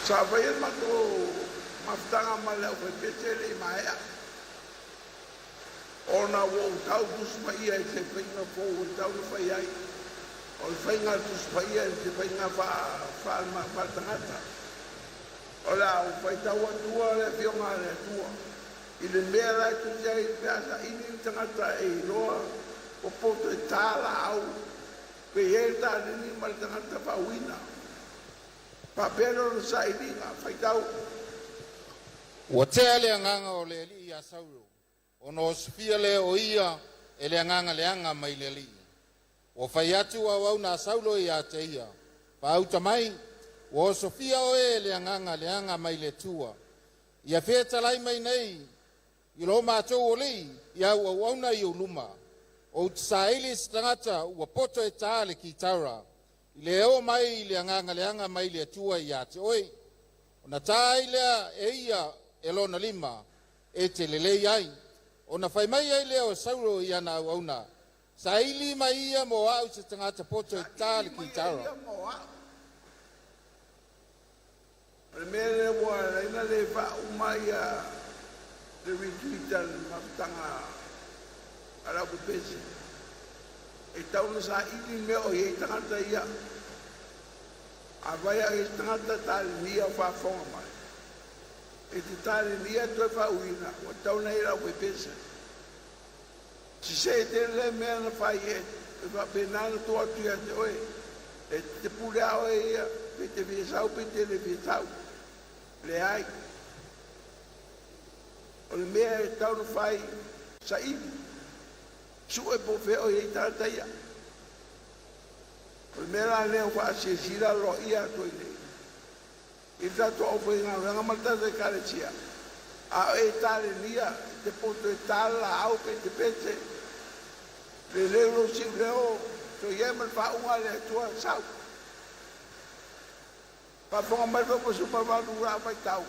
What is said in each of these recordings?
Sa vai ma to maftanga male o pete mai. Ona wo tau dus mai ai se penga fo tau fai ai. O fainga dus fai ai se penga fa ma tangata. Ola o FAITAU atua le fionga le atua. I le mea lai tu sei peasa ini tangata e roa o poto e tāla au pe e tālini ma le tangata whauina. Pa pēro no sa ininga FAITAU. Ua tea le anganga o le li ia sauro. Ono sifia le o ia e le anganga le anga mai le li. Ua whai atu au au na saulo ia te ia. Pa au tamai, ua o sofia o e le anga mai le tua. Ia wheta lai mai nei, i lo mātou o li, ia ua wauna i o luma. O tsa ili stangata ua poto e tāle ki taura. I le eo mai i le anga mai le tua ia te oi. O na tā ilea e ia e lona lima, e te lelei ai. O na whai mai ai leo sauro i ana au auna. Sa ili mai ia mo au se tangata poto e tāle ki taura. Mele wa ina le fa umai a le retreat mafutanga ala ku pese. E tau no sa ili me o ye tangata ia. Avaya e tangata tal nia fa fonga mai. E te tal nia to fa uina, o tau na ira ku pese. Si se te le me na fa ye, fa benana to atu ya te oi. E te pula o ia, pe te visau pe te le visau. Le ai. O le mea e tau no fai sa iwi. Su e po feo i tata ia. O le mea la leo fa se sira lo ia to i nei. I tato o fai ngā ranga matata e kare tia. A e tale nia, te poto e tala au pe te pete. Le leo si leo, to yeman fa unga le tua sau. Pa fonga mai po supervalu ra FAITAU.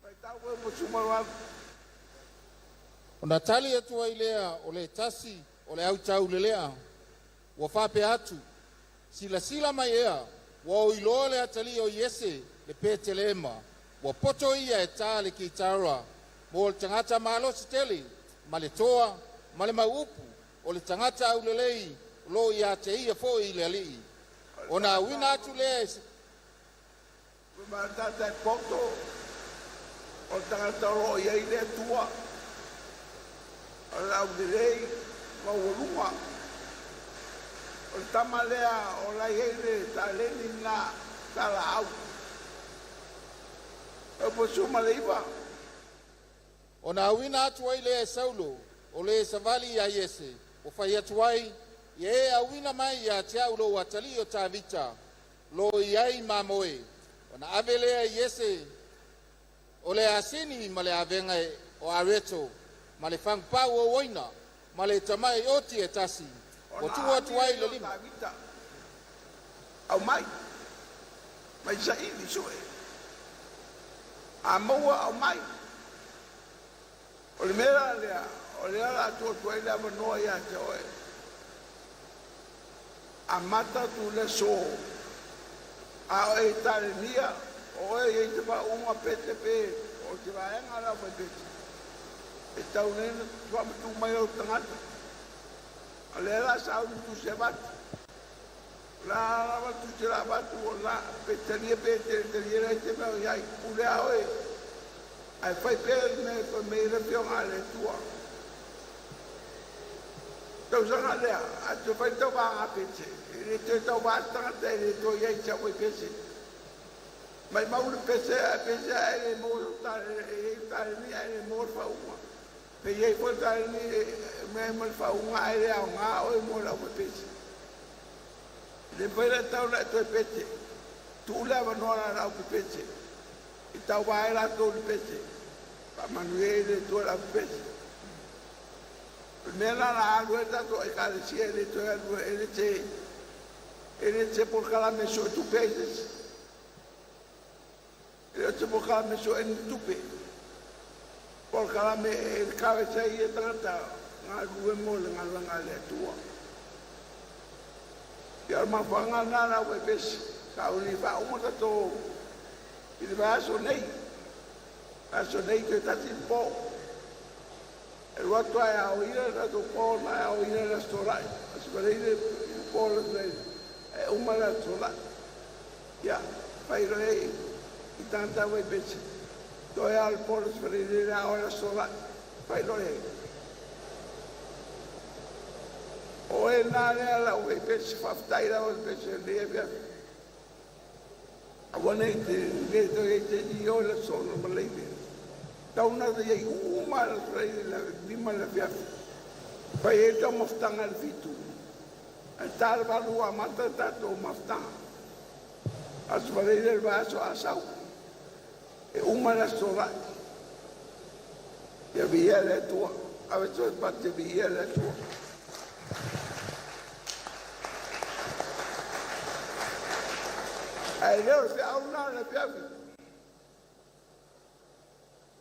FAITAU po supervalu. Ona tali atua i lea o le tasi o le au tau le lea. Ua whape atu. Sila mai ea. Ua o ilo le atali o Iese le pete le ema. Ua poto ia e tāle ki taura. Mo le tangata malo siteli. Ma le toa. Ma le maupu. O le tangata au le lei. Lo ia te ia fo i le alii. Ona wina atu lea ma tata e poto o tangata ro ia i le tua o lau de rei ma urunga o tamalea o la iere ta leni na tala au o po suma le iwa o na wina atu ai le saulo o le savali ia Iese o fai atu ai ie a wina mai ia te au lo atali o ta vita lo iai mamoe o na avelea Iese o le asini ma le avenga o areto ma le fangpau o oina ma le tamai oti e tasi o tua atu ai le lima au mai sa ili sue a maua au mai o le mera lea o le ala atua tuai le amanoa ia te oe a mata tu le so a e tare nia o e te pa unga pete pe o te vaenga la pa pete e tau nena tua tu mai o tangata a le la sa tu se bat la tu se la bat o la pete nia pete te nia te pa ia ule a oe ai fai pe me le pionga le tua tau sanga lea a tu fai tau va a pete e te tau va tangata e to ia i chau i pese mai maule pese e mo tare ni e mo fa uma pe ye ko tare ni me mo fa uma e a nga o mo la pese le pere tau la to pese tu la va no la pese e tau va la to pese pa manuele to la pese nella la guarda to e cade si e to e te por cada meso tu peses e te por cada meso en tu pe por cada me el cabeza y trata na rue mole na langa le tua ya ma fanga na we pes ka uni fa o mo to I le aso nei te tati po. E watu ai au ira na to po na au ira na storai. Asipare po le nei. E umara storai. Ya, pai rei I tanta wei bese. Toi al po le spare na au na storai. Pai rei. O e nare ala o e pese whaftai la o e pese lea bia. A wana I te I o la sono ma lei bia. Tauna de iei uma la rei la lima la bia. Pai e tau maftanga le fitu. A tāra walu a mata tato maftanga. Asu warei le vaso a sau. E uma la sorai. Ia bia le tua. Awe soe pate bia le tua. Ai leo se au na le piavi.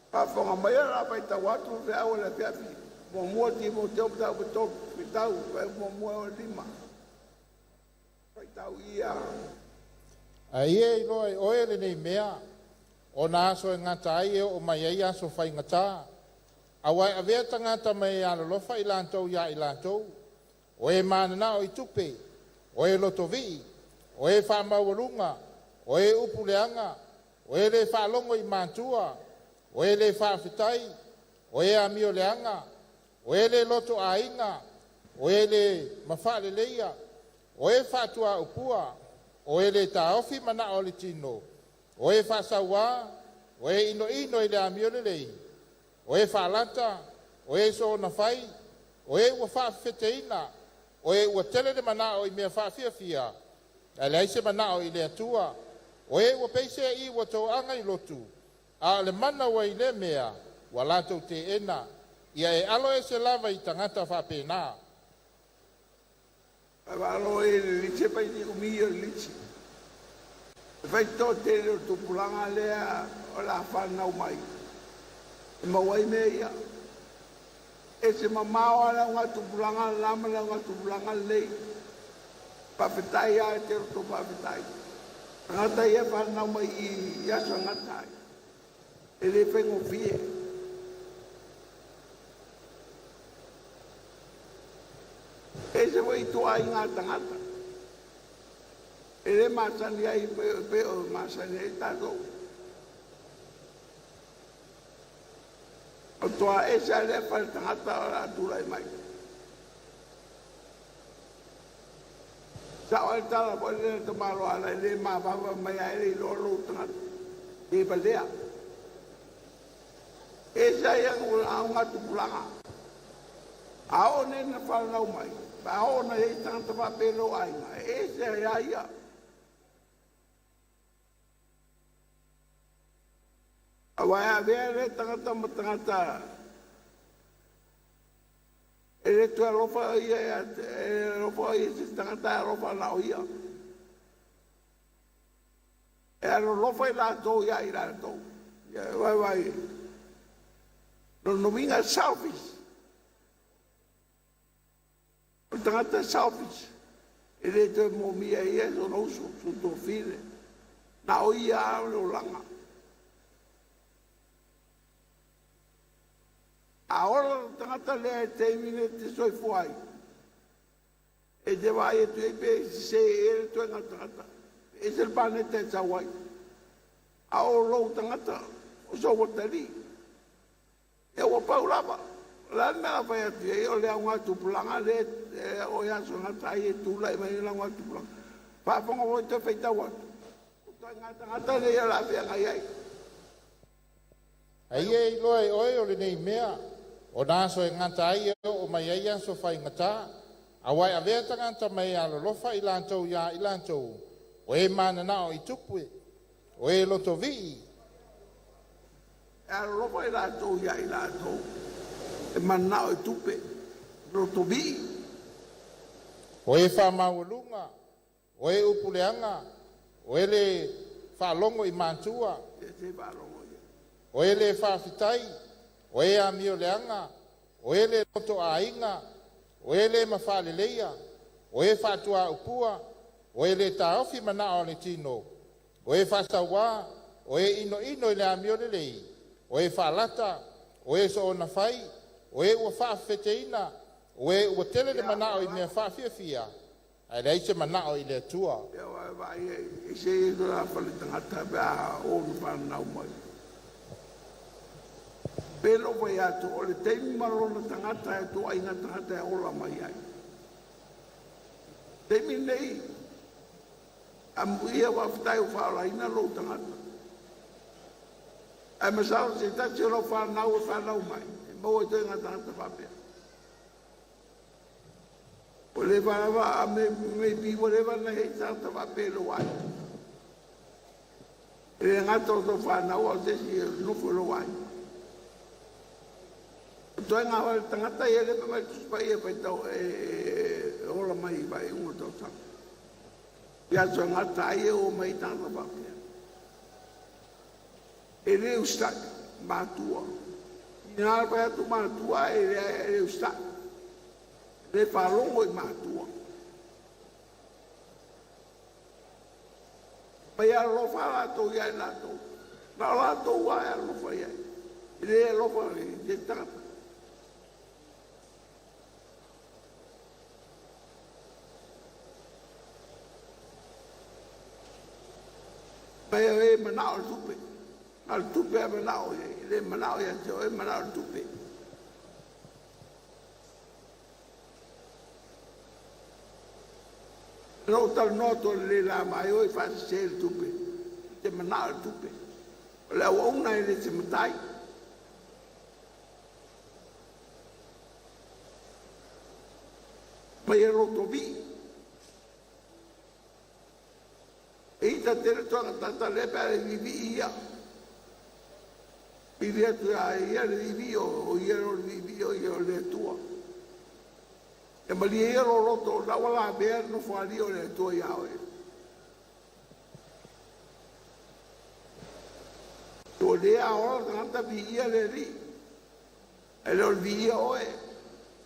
Pa fonga mai la FAITAU watu se au le piavi. Mo mua TIMOTEO pita beto FAITAU mo mua o lima. FAITAU ia. Ai e loi oe le nei mea. O na aso e ngata ai o mai ai aso fai ngata. Awai avea tangata mai ala lofa I lantou ia I lantou. O e manana o I tupe. O e lotovi. O e whamauarunga. O e upuleanga. O e le whalongo I mantua. O e le whawhitai. O e amio leanga. O e le loto ainga. O e le mawhale leia. O e whatua upua. O e le taofi mana o le tino. O e whasaua. O e ino I le amio le lei. O e whalanta. O e so na whai. O e ua whawheteina. O e ua tele le mana o I mea whawhiawhia. E leise mana o I le atua. O e ua peise I ua tau anga I lotu. A le mana wa I le mea. Wa lantou te ena. Ia e alo e se lava I tangata whapena. Alo e le litse pai ni umia le litse. Fai tō te reo tupulanga lea o la whanau mai. E mawai me ia. E se mamao ala ngā tupulanga lama la ngā tupulanga lei. Pawhitai a te roto pawhitai. Ngata ia whanau mai I asa ngatai. E le whengo fie. E se wai tua I ngā tangata. E le masani ai pe o masani ai tātou. O toa e se ale pa tangata o la tūrai mai. Sa o e tala po le te malo ala le mawawa mai ai le lolo tangata. E pa lea. E se ai ang ngā tupulanga. Ao ne na whanau mai. Ba o na e tangata pa pelo ai mai. E se ai ia. Awai a vea le tangata ma tangata. E le tua rofa ia, e rofa ia se tangata rofa na o ia. E alo rofa I la tau ia I la tau. Vai. No nominga selfish. O tangata selfish. E le tua momia ia so nousu, so to file. Na o ia alo langa. Ahora tangata lea te mine te soi fuai. E te vai e tu e pe se e tu nga tangata. E se pane te tawai. Ao lo tangata. O so watari. E o paulava. La mea vai atu e o lea ngā tupulanga le o yaso ngā tai e tula e mai la ngā tupulanga. Whafonga o te FAITAU atu. O ta ngā tangata le la pia ngai ai. Ai e loe oe o le nei mea. O nāso e ngata ai o mai ai anso whai ngata. Awai a vea tangata mai alo lofa I lantou ia I lantou. O e manana o I tupue. O e loto vii. E alo lofa I lantou ia I lantou. E manana o I tupe. Loto vii. O e whamaualunga. O e upuleanga. O e le whalongo I mantua. E te whalongo ia. O e le whawhitai. O e amio leanga, o e le loto ainga, o e le mawhale leia, o e whatua upua, o e le taofi mana o le tino, o e whasaua, o e ino i le amio le lei, o e whaalata, o e so na whai, o e ua whaafeteina, o e ua tele le manao i mea whaafia, ai rei se manao i le atua. Ia vai e se e la whale tangata bea o nu whanau mai. Pelo vai atu, o le teimi marona tangata e toa inga tangata e ola mai ai. Teimi nei, amuia wafitai o whaola ina lo tangata. Ai masao se tati o lo whanau mai, e mau e toi inga tangata whapea. O le whawa a me pi whatever na hei tangata whapea lo ai. E ngata o to whanau o te si nufo lo ai. Toi ngā wale tangata i ele mai tuspa i e FAITAU e ola mai i vai unga tau tanga. Ia toi ngata ai e o mai tanga wapea. E le ustaka mātua. I nā pai atu mātua e le ustaka. Le whalongo i mātua. Pai a lofa lato iai lato. Nā lato wai a lofa iai. I le lofa i te tangata. Pai e manao al tupe. Al tupe a manao e. Le manao e te o e manao al tupe. Rau tal noto le la mai o e fa se il tupe. Te manao al tupe. Le au una e le te matai. Pai e roto vi. E ta tere toa tata le pere vivi ia. Vivi atu a ia le vivi o ia lo vivi o ia le tua. E ma li ia lo roto la wala bea no fuari o le tua ia oe. To le a ora tangata vi ia le ri. E le o vi ia oe.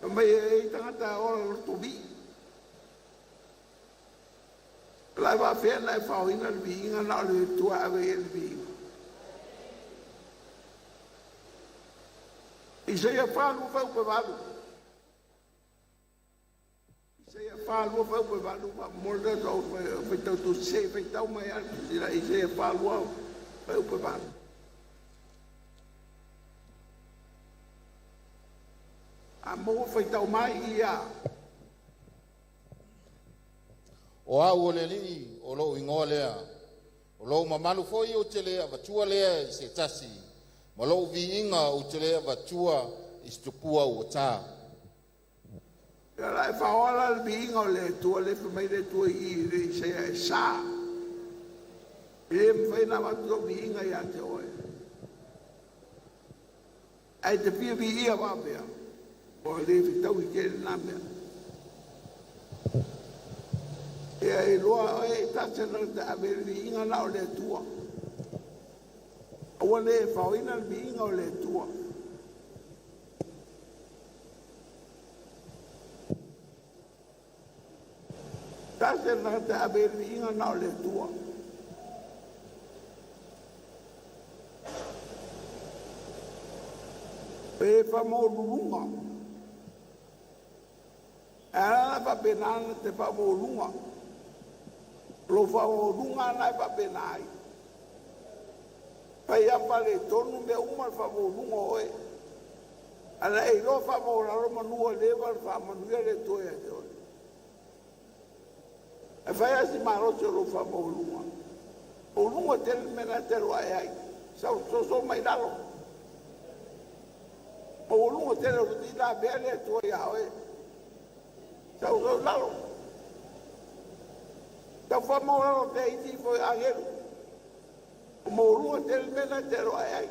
E ma ia tangata ora lo to vi. Lai va fe lai fa ina le vinga na le tua ave el vinga. ISAIA fa lu fa pe valu. ISAIA fa lu fa pe valu ma molda to fe to TUSI FAITAU mai al ISAIA fa lu fa pe valu. A mo FAITAU mai ia. O au o le li, o lo ingoa lea, o lo mamalu foi o te lea vatua lea i se tasi, ma lo vi inga o te lea vatua i stupua o tā. Ia lai whaoala le vi inga o le tua le mai le tua i le ISAIA e sā. I le mwhaina watu o vi inga i a te oe. Ai te pia vi ia wapea, o le FAITAU i kere nā mea. E loa e tata na te averi inga na o le tua. Awa le whawina le inga o le tua. Tata na te averi inga na o le tua. E whamorunga. E ala pa penana te whamorunga. Lo fao lunga nai pa penai. Pai apa le tonu me uma fao lunga oe. Ana e lo fao la roma nua leva fa manuia le toia te oe. E fai asi marocho lo fao lunga. O lunga tel mena te lo ai ai. Sao so mai dalo. O lunga tel lo di la bele toia oe. Sao so dalo. Ta fa mo te iti foi agero. Mo lu te mena te ro ai.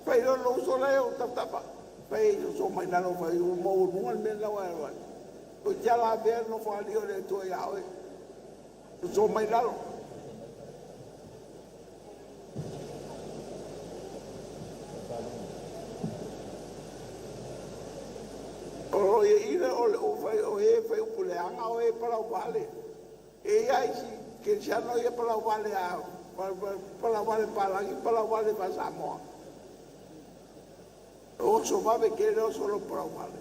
Fai lo so le o tapa. Fai so mai na lo fai mo lu mena wa wa. O ja la ver no fa li o le to ya o. So mai na lo. O ye ina o fai o e fai o le anga o e para o vale. E ai si che ci hanno io per la quale Pala wale palangi, pala wale pa Samoa. O so vave kere o solo pala wale.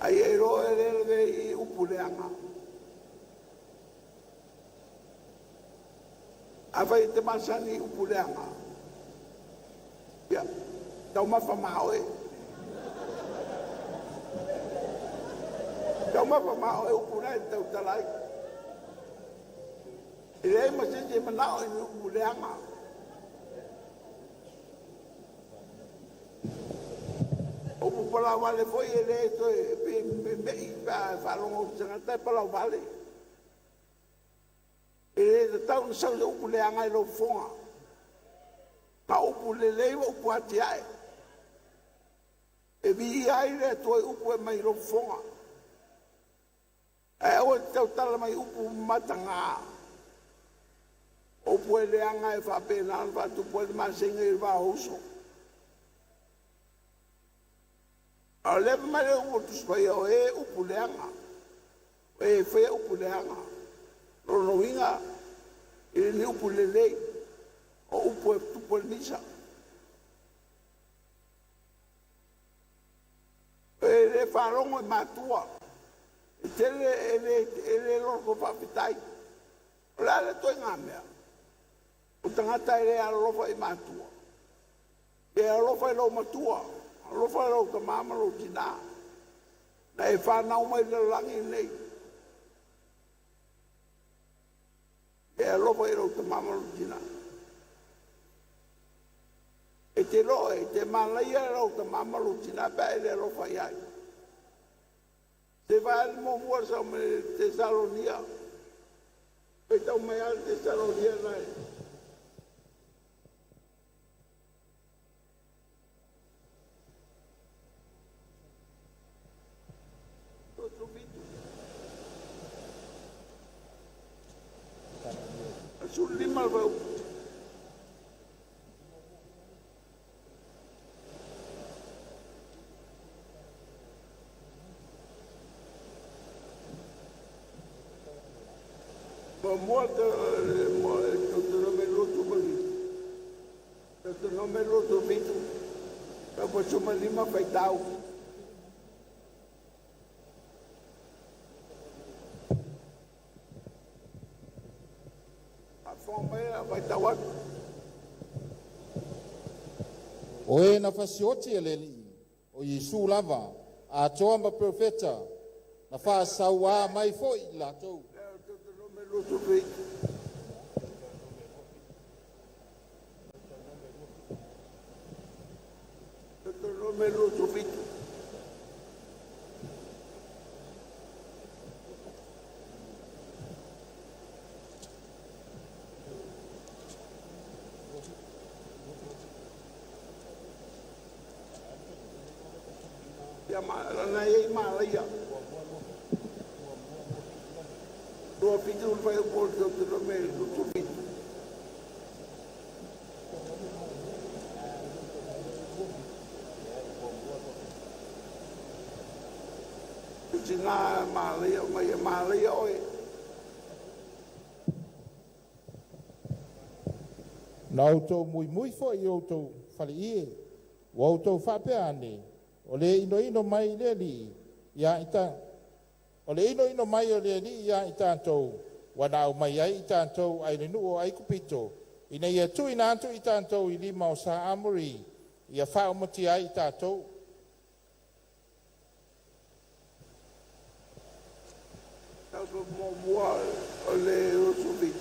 Ai ero ere I upuleanga. Avai te masani upuleanga. Ya, tau Mafo'e. Tau Mafo'e upulai tau talai. Ilei masisi manao I upuleanga. Opu pala wale foi ele to be falongo tangata pala wale. Ele tau sa upuleanga I lo fonga. Pa upulele upu atiae. E vi ai le to upu mai lo fonga. E o tau tala mai upu matanga. Upu ele anga e fa pena fa tu pode masenga I va hoso. A leva mai o tu spai o e upuleanga. E foi upuleanga. No winga ele upulele o upu tu pode misa. Ele falou e matua. Ele logo fa pitai. Lá le to ngamea. O tangata ele a logo I matua. E a logo lo matua. Lo fa lo ka mama lo tina. Na e fa na mai le langi nei. E lo fa lo ka mama lo tina. E te malaya lo ka mama lo tina ba ele lo fa ia. Se va al mo sa me Tesalonia. E tau mai al Tesalonia nai. Sul lima vau. Deuteronome lo vitu. Dopo cuma lima FAITAU. O e na fasioti e leli, o Yesu lava, a toa ma profeta, na fa saua mai foi la tou. Deuteronome lo vitu. Na e Malaya. Do pitu vai o porto do meio do pitu. Tina Malaya, mai Malaya oi. Na auto muy foi auto fali o auto fa peane. O le ino mai le li ya ita o le ino mai o le li ya ita to wana o mai ai ita to ai le no ai kupito ina ia tu ina to ita to I lima o sa amuri ia fa o moti ai ita to Algo mo o le o subi.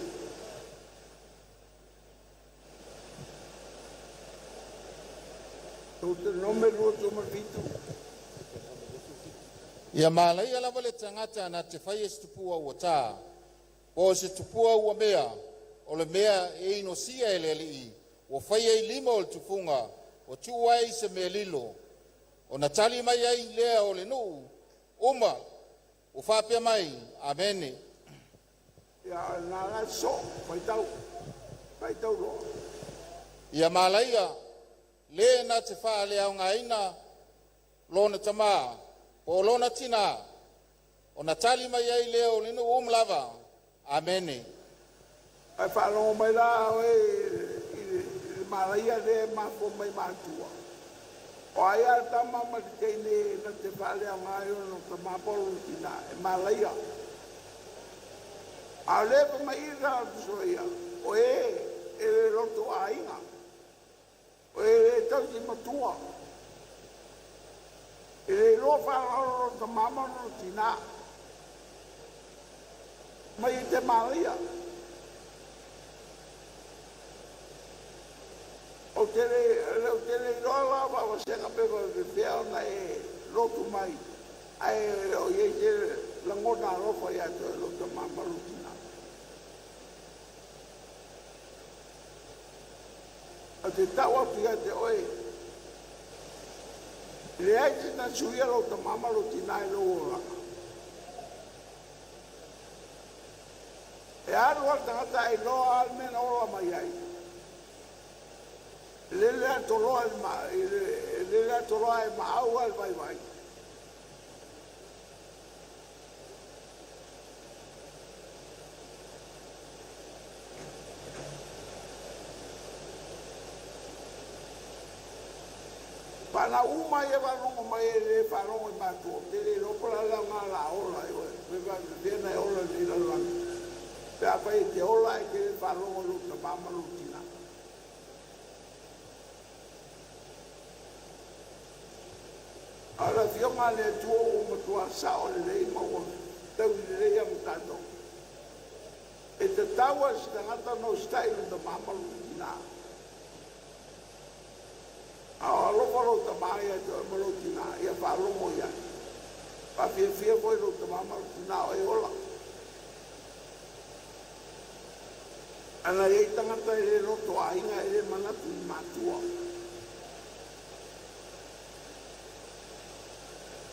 Deuteronome lo vitu. ia malai ala vale tangata na te fai stupua o ta o se tupua o mea o le mea e ino sia e le li o fai ai lima o tufunga o tuai se me lilo o na tali mai ai lea o le no uma o fa pe mai amene Ya na so FAITAU lo. ia malai le na te fa le au ngaina lona tama o lona tina Ona tali mai ai leo lino umlava. Amene. Ai whanongo mai la i maraia le mako mai mātua. O ai a tama ma te keine na te whale a ngai o no te mapolo tina e maraia. A lepa mai i rā tusoia. O e roto a inga. O e tau ki matua. E lo whanoro te mamano tina. Mai i te maraia. O tere rola wa senga pewa vipea na e rotu mai. Ai o ye tere langona rofa ya to rotu mamaru tina. O te tawa pia te oe. Le ai tina suia rotu mamaru tina e lo ora. E aru al tangata e loa almena ola mai ai. Lele toroa e maau al vai vai. Pana uma e varongo mai e le varongo e matua. Tere ropola la ngā la ola e oe. Peba vena e ola ni la langa. Pea pai te ola e ke le varongo luta mamaru tina. Ala fionga le tuo o matua sao le rei maua. Tau le rei am tato. E te taua si tangata no stailu da mamaru tina. A loparo ta mai e te maru tina. Ia wharongo ia. Pa fia koi lo ta mamaru tina o e ola. Ana e tangata e le roto a inga e le manatu i matua.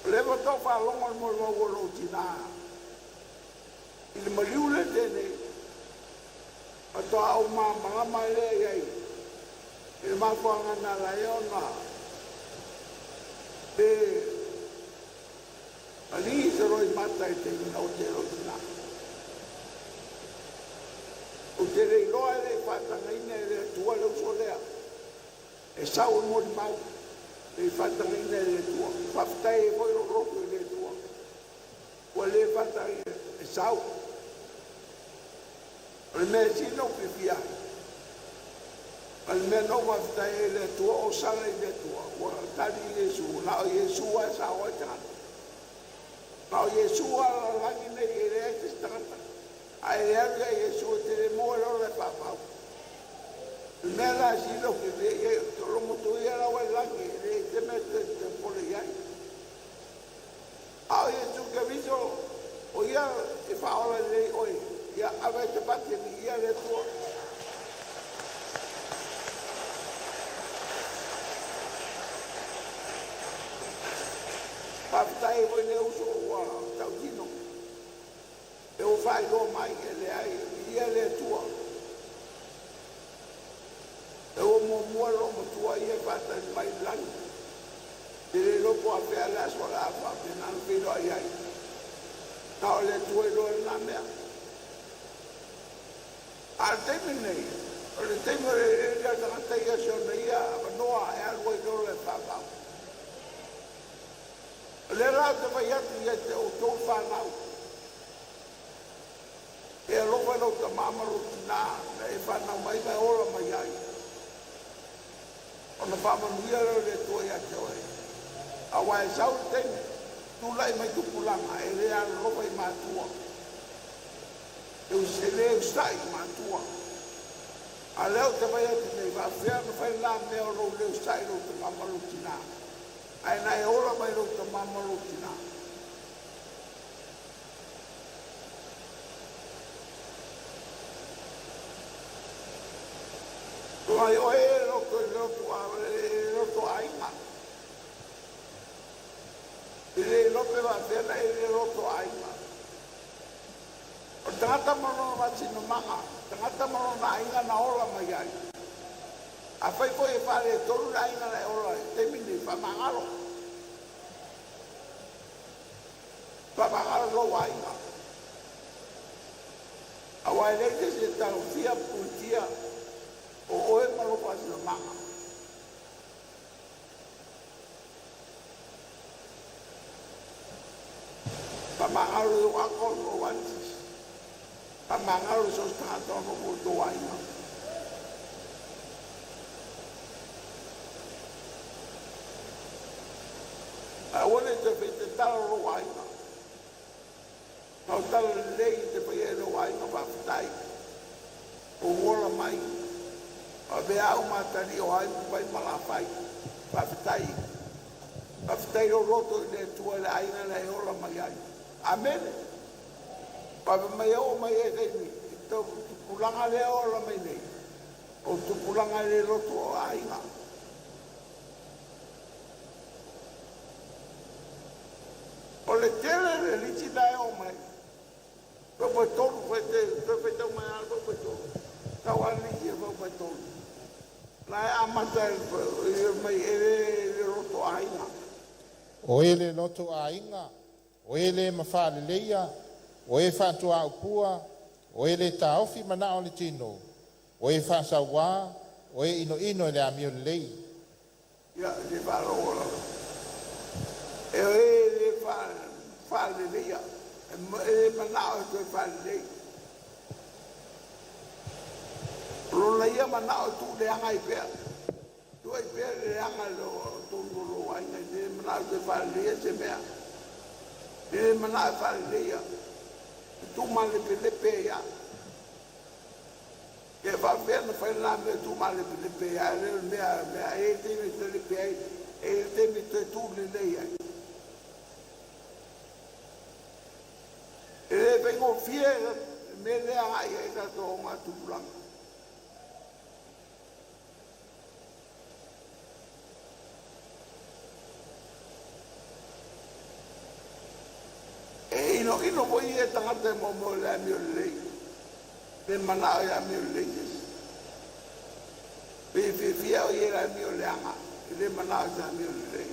Lewa tau whalonga mo le wawaro tina. I le maliu le tene. A toa au mga mai le iai. I le mafuanga na la eona. Te ali se roi mata i te ina o te rotina. O te rei loa e le whatanga ina e le tua leu solea. E sau mo di mau. E whatanga ina e le tua. Whaftai e voi roko e le tua. Ua le whatanga e sau. O le mea sino pipia. O le mea no whaftai e le tua o sala i le tua. Ua tari Yesu. Nao Yesu a sao a tangata. Nao Yesu a langi nei e le ake tangata. Ai le ake Yesu te le moe lo le papau. Me la sino que ve lo moto ya la wala que te mete te pone ya. Ai tu que viso o ya e fa ora le oi ya avete parte di ya le tuo. Paptai voi ne uso wa tautino. E o fai do mai che le ai ya le tuo. E o mo lo mo tua ia pata mai lan. Ele lo po a pe la sola pa pe na pilo ai ai. Na le tua lo na mea. Al termine. O le temo e ya ta ta ia so ia no a algo lo le pa pa. Le ra te vai ia te o to fa na. E lo va lo ta mama lo na e fa na mai ba ora mai ai. Ona pama nuia le toia toi. Awa e sau ten tu lai mai tu pulanga e le a ropa i matua. E o se le stai matua. A leo te vai ati nei va fea no fai la me o lo le stai lo te mamaru tina. Ai na e ora mai lo te mamaru tina. Ai o e roto ainga. Ele lope va tela ele roto ainga. O tangata mono va tino manga, tangata mono na ainga na ola mai ai. A fai ko e pare toru na ainga na ola, te mini fa mangalo. Pamangaro lo wainga. Awai leke se tau fia puntia o oe maloko asi na manga. Pamangaro yo wako no wantis. Pamangaro so stanga no mo do wainga. Awole te fete talo lo wainga. Nau tala lei te paia no wainga whawhitai. O wola mai. A bea au matari o hai pai malawhai. Whawhitai. Whawhitai o roto i le tua le aina le ola mai ai. Amen. Pawe mai o mai e reini. Tau tupulanga le ola mai nei. O tupulanga le roto o aina. O le tele le liti dai o mai. Papa tolu foi tão maior papa tolu. Tau ali e papa tolu. Lá a mata mai ele roto ainga. O ele loto ainga. O ele mafale leia. O e fatu au pua. O ele taofi mana o le tino. O e fasa wa. O e ino le amio lei. Ya, le parola. E ele fale leia. E manao tu fale. Lo ia manao tu le anga i pea. Tu ai pea le anga lo tu lo ai ne manao tu fale se mea. E manao fale. Tu male pe pea. Ke va ver no fai na me tu male pe pea. Le mea e te me te pea. E te me tu le leia. E vengo fiera me le ai e da to ma tu blanc. E ino voi e tangata mo le mio lei. Pe mana ya mio lei. Pe fia o era mio leanga. Le mana ya mio lei.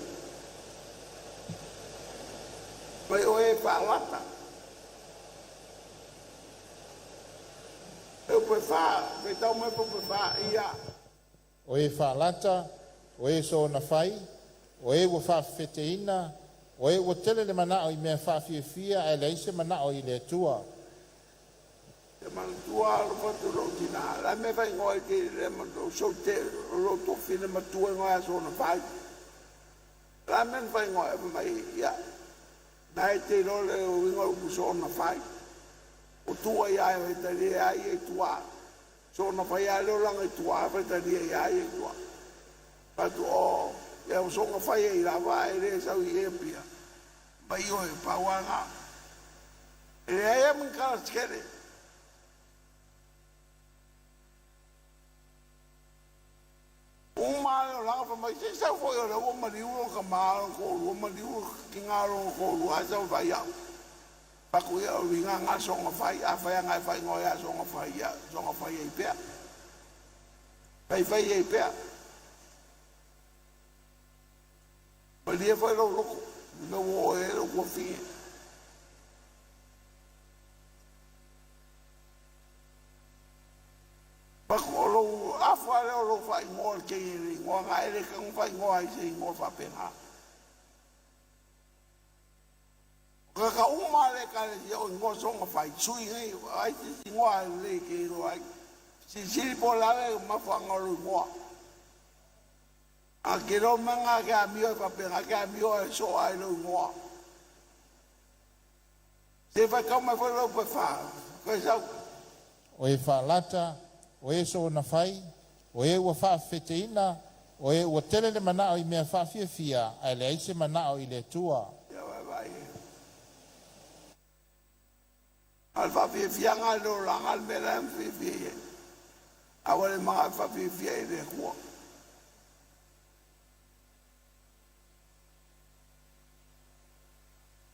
Poi o e palata. Eu FAITAU mai po fa ia. O e whalata, o e so na whai, o e wa whawheteina, o e wa tele le manao i mea whawhiawhia e leise manao i le tua. Te manutua lo fatu lo tina, la me fai ngoi ke le manu so te lo to fine matua ngoi so na whai. La me fai ngoi mai ia. Nai te lo le ngoi so na whai. O tua ia e tari ai e tua. So na pai ai lo lang e tua e tari ai e tua. Patu o, e o so na fai e la va e le sau i APIA. Mai o e pauanga. E le ai amin kala skere. Uma o lang pa mai se sa foi o lo ma liu ka ma ko lo ma liu ki ngalo ko lo asa vai au. Paku ia o winga ngā songa whai, a whai ngai whai ngoi a songa whai e pēr. Whai e pēr. Ma lia whai lau loko, me wo e lo kua whie. Paku o lo a whai leo lo whai ngoi ke i ri, ngoi ngā ere ka ngoi ngoi se i ngoi whapenga. Ka umale ka yo ngo songa fai sui ngai ai si ngoa le ke ro ai si po la ma fa ngolo ngoa a ke ro manga ka mio pa pe ka mio so ai lo ngoa se fa ka ma fa lo pa fa ko sa O e whalata, o e so na whai, o e wa whawheteina, o e wa tele le manao i mea whawhiawhia e leise manao i le tua. Al fa fianga lo lang al melam fi awale ma fa fi de ko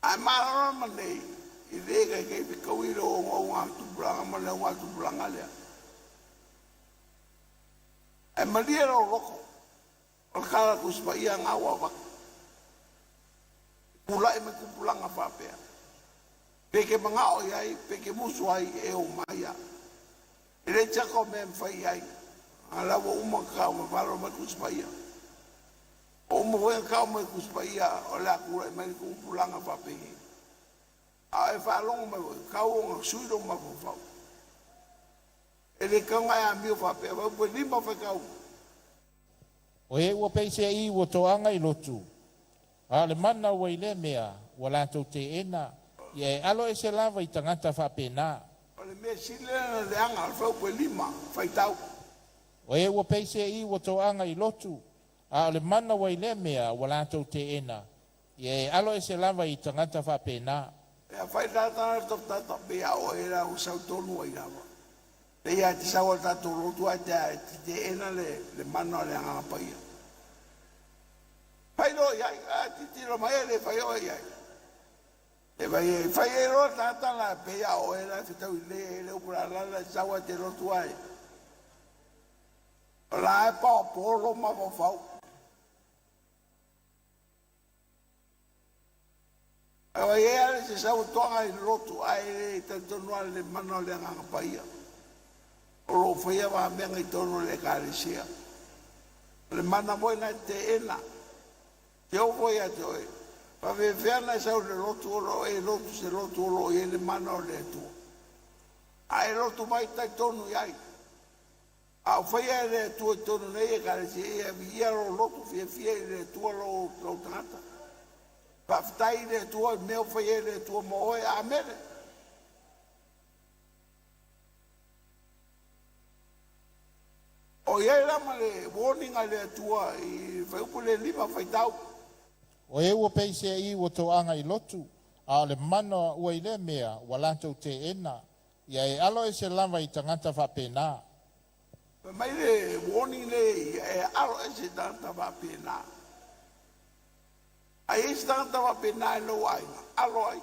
amara mane ide ke ko iro ngo tu branga ma le wa tu branga le e maliero loko o kala ku spa ia nga wa pula e me ku pulanga fa pe Peke mangao iai, peke musu ai e o mai a. Ele chako me mwhai ai. Ala wa uma kao ma valo mai kuspaia. O uma wea kao mai kuspaia o la kura e mai kumpulanga papengi. A e whalonga mai kao o ngā suiro ma fufau. Ele kaunga e a mio whapea, wa ue lima whakau. O e ua peise i ua toanga i lotu. A le mana wa ile mea, wa lātou te ena, ia e alo e se lava i tangata whapena. O le mea silena le anga al whau ue lima, FAITAU. O e ua peise i ua toanga i lotu. A le mana wa ile mea, wa lātou te ena, ia e alo e se lava i tangata whapena. E a FAITAU tana tata pia o e la usau tonu ai rawa. E ia te sawa tato rotu ai te ena le mana le anga paia. Whairo iai, ti tiro mai le whaio iai. E vai e whairo tata la pia o e la fitau i le upura la sawa te rotu ai. La e pao polo ma whau. E vai e ale se sawa toanga i rotu ai e te tonua le mana le anga paia. O lo whaia wa menga i tono le kāresia. Le mana moe na te ena. Te o voi a te oe. Pa ve whiana e sau le rotu olo e rotu se rotu olo e le mana o le atua. A e rotu mai tai tonu iai. A o whaia e le atua i tonu nei e kāresia e a via lo rotu fia fia i le atua lo tangata. Pa whtai i le atua i meo whaia i le atua mo oe a mere. O iai rama le warning a le atua i whaupu le lima FAITAU. O e ua peise i ua toanga i lotu. A le mana ua i le mea, wa lātou te ena, ia e alo e se lava i tangata whapena. Mai le warning le e alo e se tangata whapena. Ai e se tangata whapena e lo ainga, alo ai.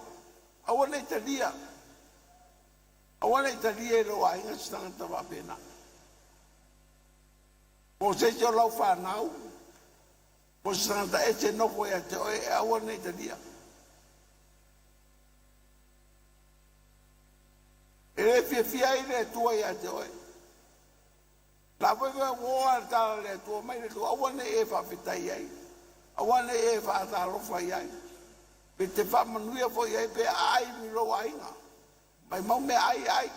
Awana Italia. Awana Italia e lo ainga se tangata whapena. O se te o lau whanau, o se tangata e te nofo e te oe e awana Italia. E le fia i le tua i a te oe. La wewe woa tala le tua mai le tua, awana e whawhitai ai. Awana e whaatalofa i ai. Pe te whamanuia fo i ai pe ai mi lo ainga. Mai mau me ai.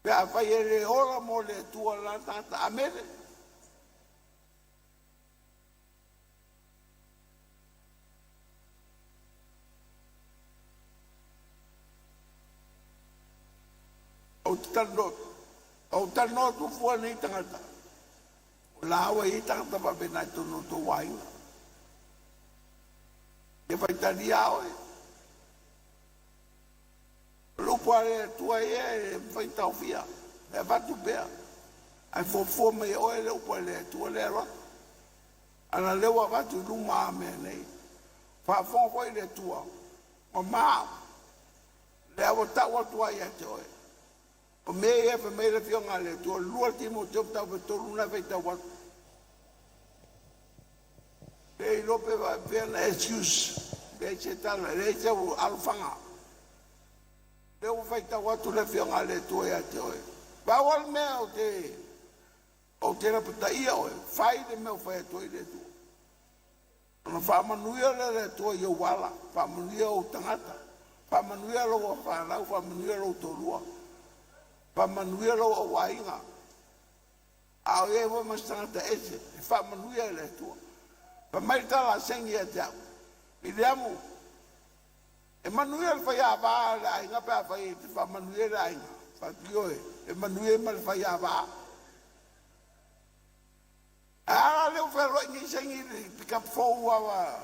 Pe a whai e le ora mo le tua la tata a mere. O tano tu fua nei tangata. O la hawa i tangata pa pena i tono to wainga. E whai tani aoe. Lupa le tua e FAITAU fia. E vatu bea. Ai fo me oe le upa le tua le ra. Ana lewa vatu luma a mea nei. Whafong foi le tua. O maa. Le awa tawa tua i a te oe. O me e fe me le fionga le tua. Lua TIMOTEO tau pe toru na FAITAU watu. Le i lope va pena excuse. Le se tala. Le se alfanga. Le o FAITAU watu le fionga le tua i a te oe. Bawal mea o te rapata ia oe. Whai le mea o whai atua i le tua. Ona whamanuia le tua i o wala. Whamanuia o tangata. Whamanuia lo o whanau. Whamanuia lo o torua. Whamanuia lo o wainga. A o e wa mas tangata ese. Whamanuia le tua. Whamaita la sengi a te au. Viliamu. E manuia le whai a waa le ainga pe a whai te whamanuia le ainga. Whatioe. E manuia ma le whai a waa. Ara leo whero ingi sengi pika fōu awa.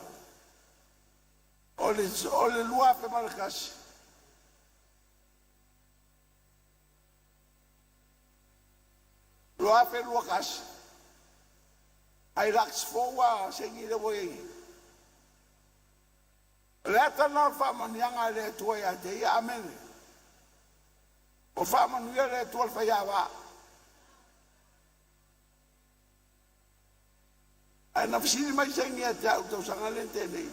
O le lua pe malakasi. Lua pe lua kasi. Ai laks fōu a sengi le woi. Le atana whamanianga le tua ia te ia amene. O whamanuia le tua le whai a waa. Ai na fisiri mai sengi a te au tau sanga le tenei.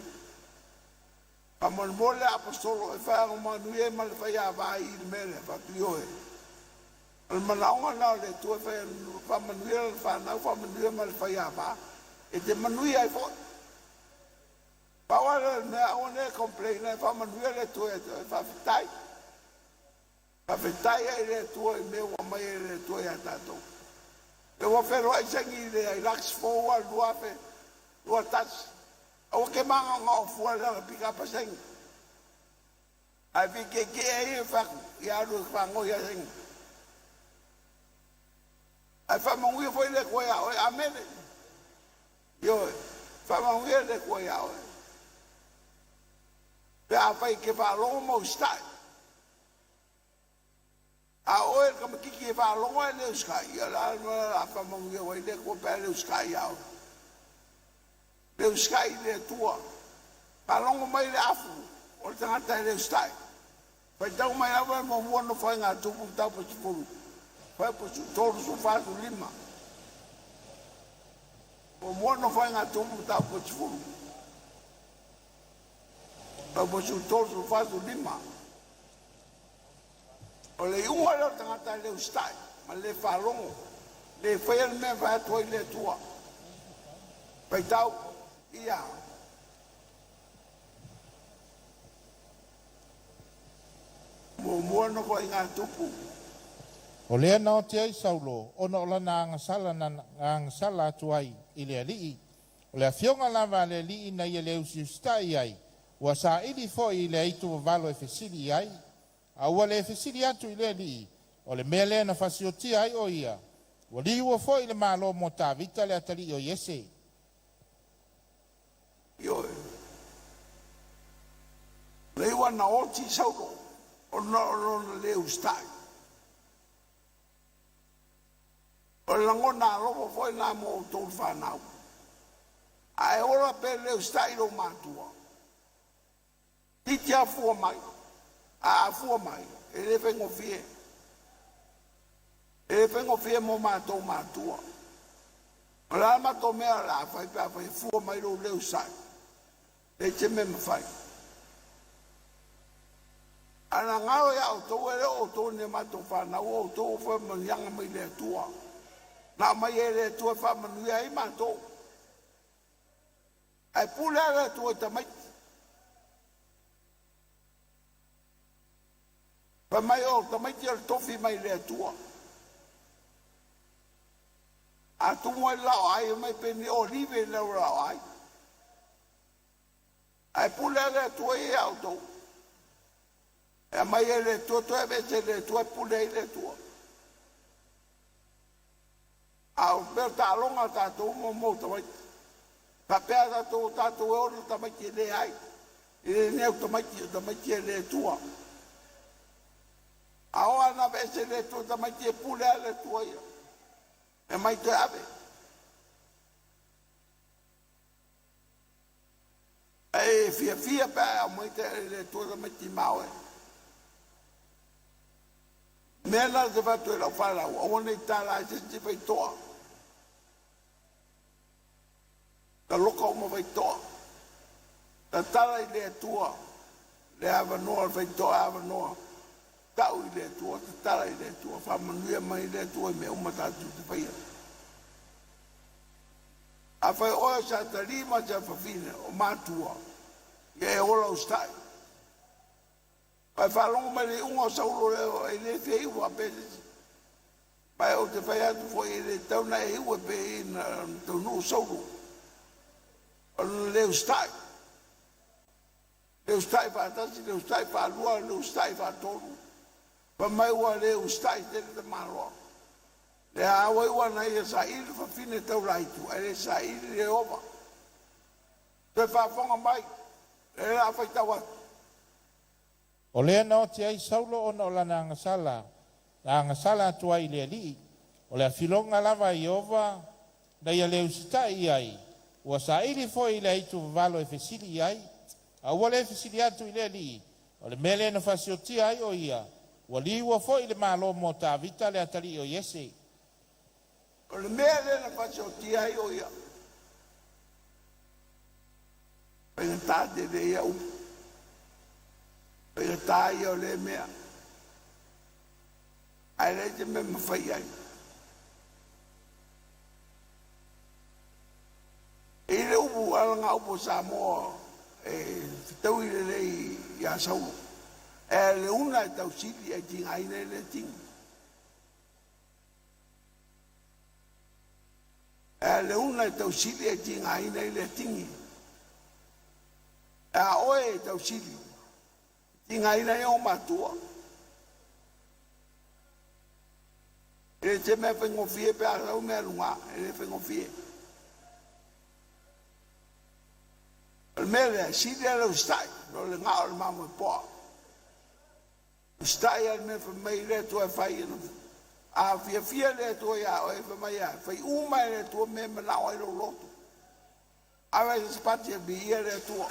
Amon mole apostolo e fa o manuie mal fa ya vai il mele fa tuo e. Al malaunga na le tu fa manuie fa na fa manuie mal fa ya ba. E te manuie ai fo. Pawa ne one complain fa manuie le tu e fa fitai. Fa fitai e le tu e me o mai le tu e atato. E o fero ai sangi le lax fo wa luafe. Lua tas. O ke manga ngau fua la pika paseng. Ai fi ke e fa ya ru fa ngo ya sing. Ai fa mo ngi foi le ko ya o amen. Yo fa mo ngi le ko ya o. Pe a fa ke fa lo mo sta. A o e kam ki fa lo le sky ya la fa mo ngi o le ko pe le sky ya o. Le sky le tua. Palongo mai le afu. O te ngata le sky. FAITAU mai awa mo mono fai ngā tupu tau pa chipuru. Fai pa tolu su fatu lima. Mo mono fai ngā tupu tau pa chipuru. Fai pa tolu su fatu lima. O le unga leo te ngata le sky. Ma le whalongo. Le whaia le mea whaia toi le tua. FAITAU. Ia. Mo mono ko ngā tupu. O lea nao te ai saulo, ono o lana ang sala tuai i lea lii. O lea fionga lava le lii na ia leu si ustai ai. Ua sa ili fo i lea itu wavalo e fesili ai. A ua le fesili atu i lea lii. O le mea lea na fasiotia ai o ia. Ua li ua fo i le malo mo ta vita le atali o yese. Yo. Le ua na oti saulo. O no le ustai. O langona lopo foi na mo tol fanau. Ai ora pe le ustai lo matua. Titia fu mai. A fu mai. E le vengo fie. E vengo fie mo matua. La mato me la fai pa fu mai lo le ustai. E che me fai. Ana ngao ya o to ele o to ne mato fa na o to fa manyanga mai le tua na mai ele tua fa manu ya i mato ai pula le tua ta mai fa mai o ta mai el tofi mai le tua a tu mo la ai mai pe ni olive le la ai pula le tua i auto e mai ele tua e vece le tua pule le tua. Au per ta longa ta tu mo to mai. Pa pe ta tu o ta mai ki le ai. E ne to mai ki le tua. Au ana vece le tua ta mai ki pule le tua. E mai te ave. E fia pa mai te le tua ta mai ki mau. Mela de va tu la fala o ne tala se vai toa. Ta loko mo vai toa. Ta tala ile tua. Le ava no vai toa ava no. Ta u ile tua, ta tala ile tua, fa manu mai ile tua me o mata tu te vai. A fai o sa talima ja fa fine o matua. Ye ola ustai. Pai whalongo mai le unga saulo leo e le fei ua pēs. Pai o te whai atu fo e le tauna e ua pe e na taunu saulo. Leo stai. Leo stai whaatasi, leo stai whaalua, leo stai whaatonu. Pa mai ua leo stai tene te maroa. Le awa ua na ia sa ili whawhine tau raitu. E le sa ili le ova. Te whaafonga mai. E la whaitau atu. O lea nao te ai saulo ona o lana angasala atua i lea lii. O lea filonga lava i ova, na ia leu sita i ai. Ua sa ili fo i lea itu valo e fesili i ai. A ua le fesili atu i lea lii. O le mele na fasiotia ai o ia. Ua li ua fo i le malo mo ta vita le atali o yese. O le mele na fasiotia ai o ia. Pengatade de ia upu. tai o le mea. Ai le te me mawhai ai. I le upu alanga upu Samoa tau i le i a sau. E le una tau sili e tinga i le tinga. E le una tau sili e tinga i le tingi. E a oe tau sili. Tinga i le o matua. E te me whengo fie pe a rau mea lunga. E le whengo fie. El mele, sili e lau stai. No le ngā o le mamu e poa. Stai al me whamai le tua whai inu. A fia le tua ia o e whamai a. Whai umai le tua me manao ai lo loto. Awa e spati e bi ia le tua.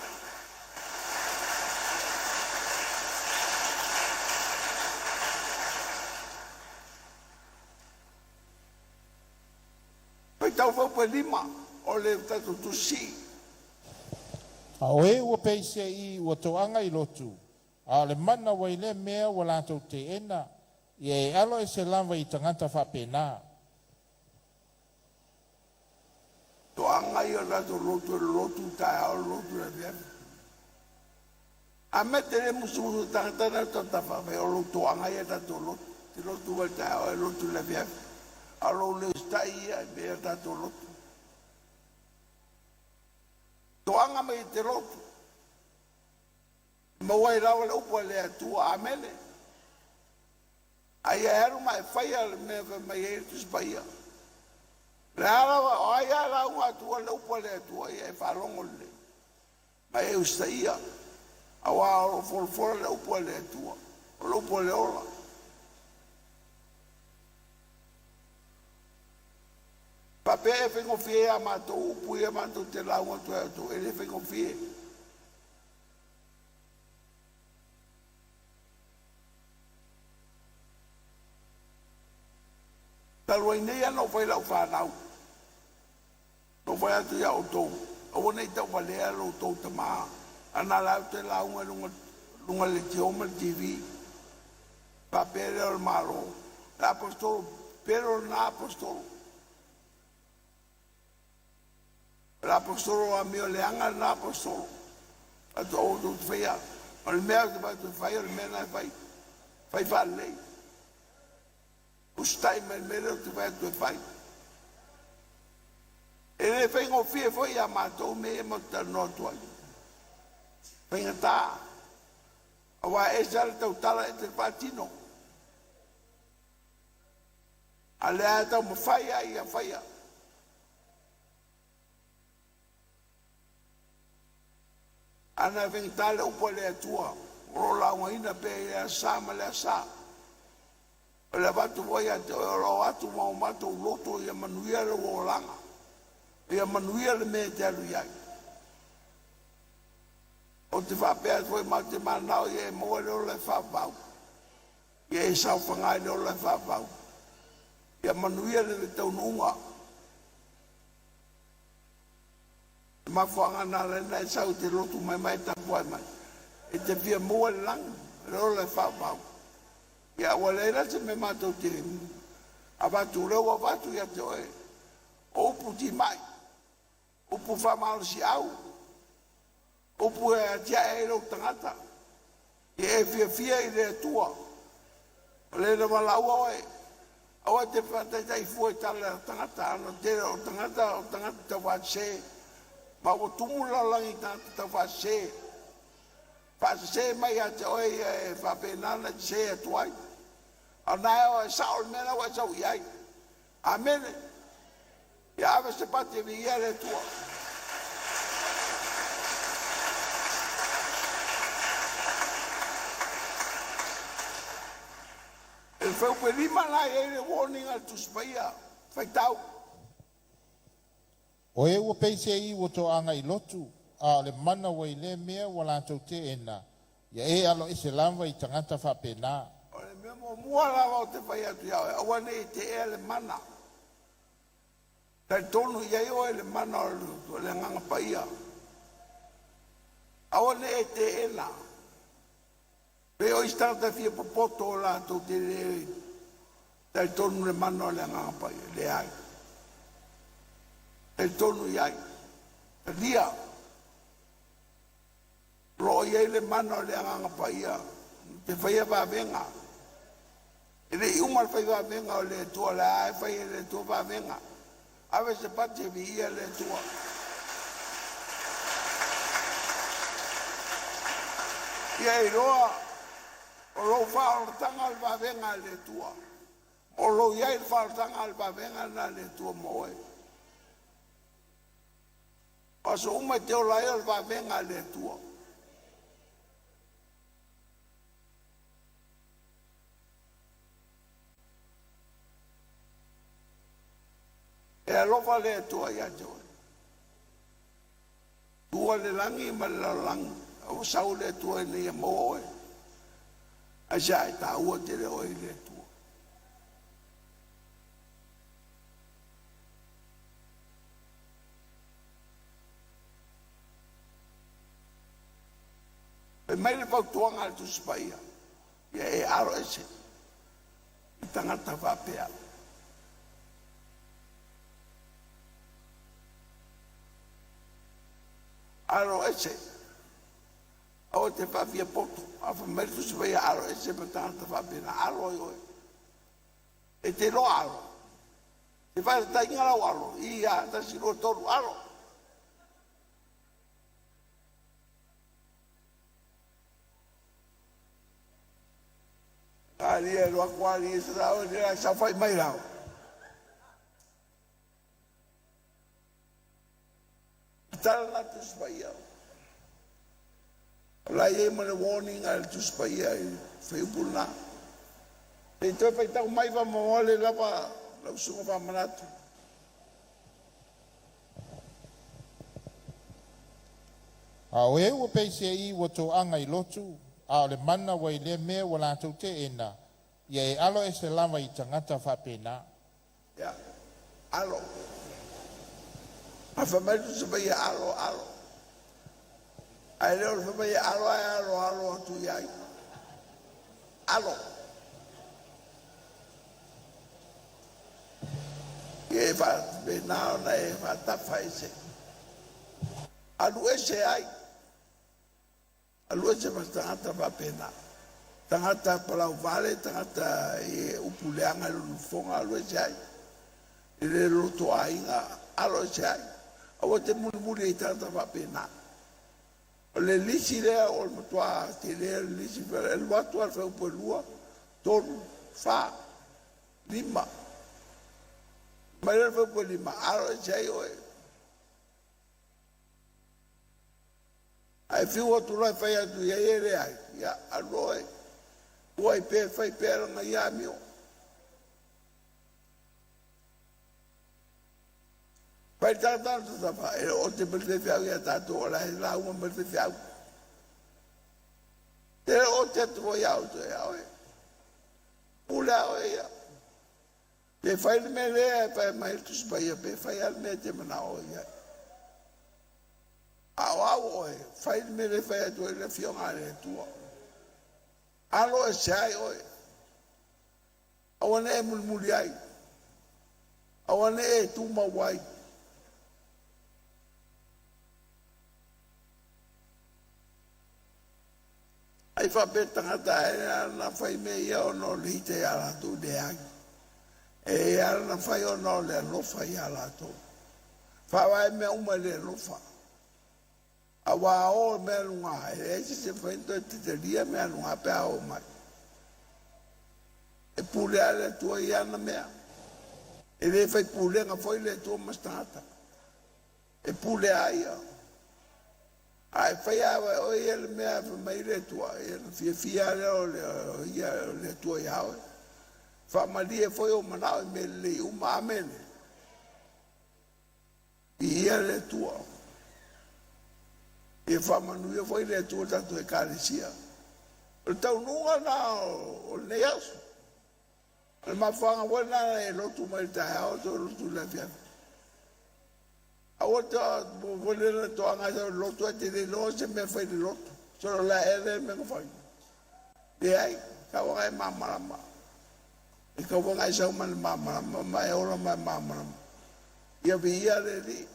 Whai tau whaupa lima o le tatu TUSI. A oe ua peise i ua toanga i lotu. A le mana wai le mea wa lātou te ena. I e alo e se lava i tangata whapena. Toanga i o lātou lotu tae ao lotu le vea. A me te le musu tangata na tata whawhe o lo toanga i e lātou lotu. Te lotu wai tae ao e lotu le vea. A lo le stai i e mea lātou lotu. Toanga me i te lotu. Mawai rawa le upo le atua amele. Ai eru mai whaia le mea mai e tu spaia. Le arawa o ai ara unga atua le upo le atua i e wharongo le. Mai e ustaia. Awa o folfora le upo le atua. O le upo le ola. Pape e whengo fie a mato upu i a mato te launga tu e tu. E le whengo fie. Talua nei ano fai lau whanau. No fai atu ia o tau. Awa nei tau walea lo tau ta maa. Ana lau te launga lunga le tioma TV. Pa pere o maro. La apostolo, pero na apostolo. La apostolo a mio leanga na apostolo. Atu o tu fai. O le mea te vai tu fai, o le mea na fai. Fai fa lei. Ustai me mele tu vai tu fai. E le whengo fie foi a matou me e mota no tuai. Whenga tā. Awa e sale tau tala e te patino. A lea tau ma whaia i a whaia. Ana whenga tale upo le atua. Rola unga ina pe e a sā ma le a sā. O le watu voi a te oro atu mau mato loto i a manuia le wolanga. I a manuia le me te alu iai. O te whapea toi ma te manao i e moa le o le whapau. I e sau whangai le o le whapau. I a manuia le tau nunga. Ma whanga na rena e sau te loto mai tapu ai mai. E te pia moa le lang le o le whapau. Ia waleira te me mātou te a watu reu a watu ia te oe. Upu ti mai. Upu whamalo si au. Upu e atia e rau tangata. I e fia i rea tua. O le na malaua oe. Awa te whataitai fua i tala tangata. Ano te o tangata tau whatse. Ma o tumula langi tau whatse. Whatse mai a te oe e whapenana te se a tuai. Anai o e saol mena wa sau iai. Amen. Ia ave se pati vi ia le tua. El feu pe lima la e le warning al tu spaia. FAITAU. O e ua peise i ua toanga i lotu. A le mana wai le mea wa lātou te ena. Ia e alo e se lava i tangata whapena. O le mea mua lava o te whai atu iau. Awa nei te e le mana. Tai tonu iai o e le mana o le nganga paia. Awa nei te ena. Pe o istata fia popoto la to te le dai tonu le mano le ngapa le ai. El tonu iai. Dia. Lo ia le mano le ngapa ia. Te fai va venga. Ele uma fai va venga o le tua la ai fai le tua va venga. Ave se pate via le tua. Ia roa o lo fa tanga al va venga le tua. O lo ia fa tanga al va venga na le tua moe. Paso uma te o la al va venga le tua. E alofa le tua ia joe. Tua le langi ma le langi. O sau le tua ni e moe. A sa e ta ua te le oi le tua. E mai le pau tuanga le tu spaia. Ia e aro ese. I tangata whapea. Aro ese. O te whawhia poto. A whameritu se whai aro ese pa tangata whapea. Aro oi. E te lo aro. Te whai ta ingara o aro. Ia ta siro toru aro. Ari e roa kuari e se rao. E sa whai mai rao. Tara na tu spaya. La ye mo le warning al tu spaya e feubuna. E to FAITAU mai va mo le lava la sunga va manatu. A o e ua peise I ua tō anga I lotu, a o le mana wa I le mea wa lātou te ena, ia e alo e se lava I tangata whapena. Ya, alo. A whamaitu se vai alo, alo. Ai leo le whamai alo, alo, alo, atu iai. Alo. Ie wha, me nao na e wha tafa e se. Alu e se ai. Alu e se mas tangata whapena. Tangata palau vale, tangata e upuleanga lufonga, alu e se ai. E le roto ainga, alo e se ai. Awa te muri e tangata whapena. O le lisi lea o le matua te lea le lisi whare. E luatu al whaupo e lua, tonu, wha, lima. Mai le whaupo e lima, alo e se ai oe. Ai whiu atu rai whai atu ia ere ai, ia aroe. Ua I pē whai pēranga ia mio. Pai tātana tu tapa, e o te merte whiau ia tātou, o lai la uma merte whiau. Te o te atu o iau tu e au e. Ule au e ia. Pe whai le me lea e whai mai tu sipai ia, pe whai al me te mana o ia. Au oe, whai me le whai atu e le whionga le tua. Alo e sai oe. Awane e mulmuli ai. Awane e tuma wai. Ai whape tangata e na whai me ia o no li te ala tu de ai. E ala na whai o no le lofa i ala tu. Whawai me uma le lofa. Awa o me lunga e se fento te lia me lunga pe o mai e pule ale tua ia na mea e le fai pule nga foi le tua mastata e pule aia ai fai awa o ia le mea mai le tua e fia le o le tua ia o fa mali e foi o manao me le uma amene ia le tua e whamanuia foi le tua tanto e kāresia. O tau nunga na o neasu. E mawhanga wana e lotu mai tae ao to lotu la fiafi. A wata volera to anga sa lotu e te le loa se me fai le lotu. Soro la ele me ko fai. E ai, ka waka e mamarama. E ka waka e sau mani mamarama, ma e ora mai mamarama. Ia vi ia le li.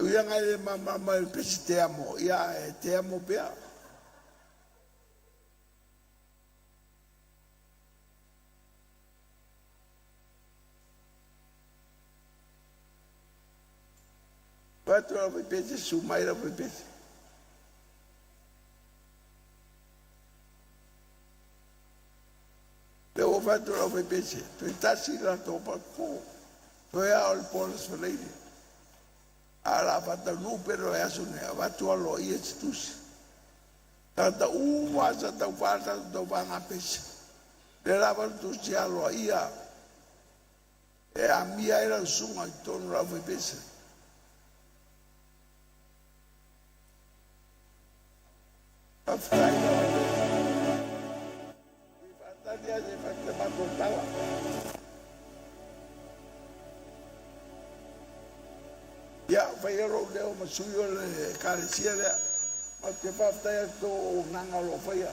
Ia ngai le mamarama e pesi te amo, ia e te amo pia. Watu la vai pese, sumai la vai pese. Leo watu la vai pese, tu tasi la topa ko, tu e ao le polas waleire. Ala wata nupero e asune, watu alo i e TUSI. Tata uwasa tau wata tau wanga pese. Le lava TUSI alo ia, e a mia era sunga i tonu la vai pese. Ya, fai ero leo masuyo le karesia lea, ma te whaftai to nanga lo fai a.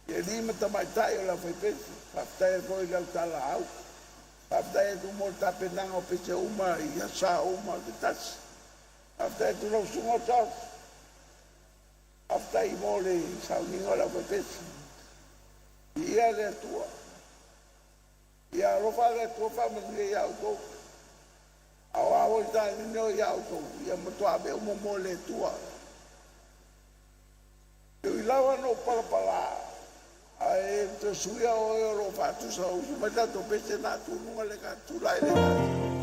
E lima tamaitai o la fai pesi, whaftai ko i lau tala au. Whaftai tu mo tape nanga o pese uma i asa uma te tasi. Whaftai tu lau sungo tau. After mo le sauninga la pepesi. Ia le tua. Ia rofa le tua family ia auto. Awa volta no ia auto. Ia motoa be mo le tua. Eu ilava no pala. Ai te suia o rofa tu sa o mata to pese na tu no le ka tu la ele.